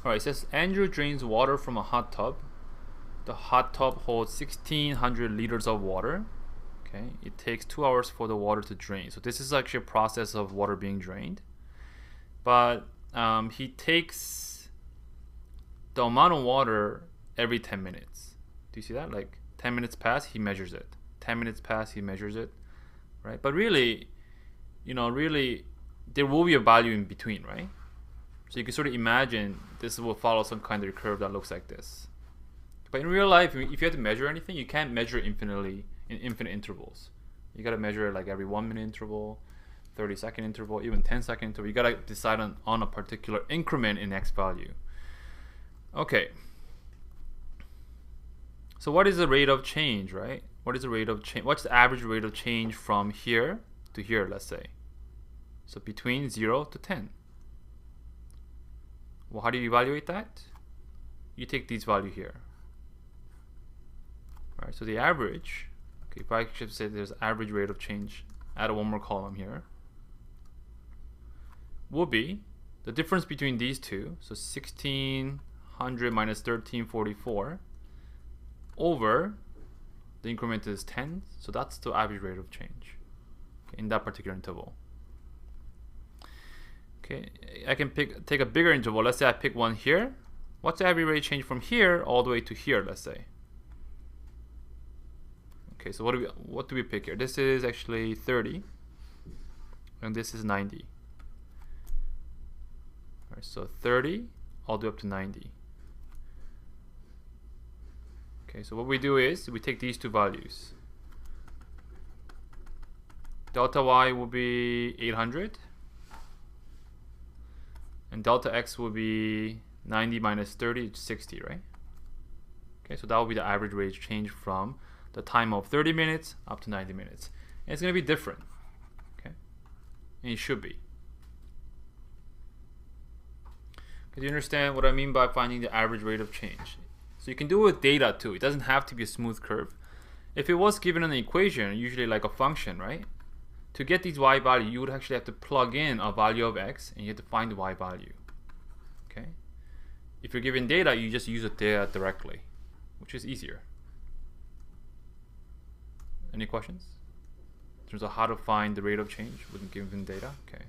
Alright, it says Andrew drains water from a hot tub. The hot tub holds 1600 liters of water. Okay, it takes 2 hours for the water to drain. So this is actually a process of water being drained. But he takes the amount of water every 10 minutes. Do you see that? Like 10 minutes pass, he measures it. 10 minutes pass, he measures it. Right? But really, really there will be a value in between, right? So you can sort of imagine this will follow some kind of curve that looks like this. But in real life, if you have to measure anything, you can't measure infinitely in infinite intervals. You gotta measure like every 1 minute interval, 30-second interval, even 10-second interval. You gotta decide on a particular increment in x value. Okay. So what is the rate of change, right? What is the rate of change? What's the average rate of change from here to here, let's say? So between 0 to 10. Well, how do you evaluate that? You take these value here. All right, so the average, okay, if I should say there's average rate of change, add one more column here, will be the difference between these two, so 1600 minus 1344 over the increment is 10, so that's the average rate of change, okay, in that particular interval. Okay, I can take a bigger interval. Let's say I pick one here. What's the average rate of change from here all the way to here, let's say? Okay, so what do we pick here? This is actually 30, and this is 90. All right, so 30 all the way up to 90. Okay, so what we do is we take these two values. Delta y will be 800. And delta x will be 90 minus 30, it's 60, right? Okay, so that will be the average rate of change from the time of 30 minutes up to 90 minutes. And it's going to be different, okay? And it should be. Do you understand what I mean by finding the average rate of change? So you can do it with data too. It doesn't have to be a smooth curve. If it was given an equation, usually like a function, right? To get these y value, you would actually have to plug in a value of x, and you have to find the y value. Okay. If you're given data, you just use the data directly, which is easier. Any questions in terms of how to find the rate of change with given data? Okay.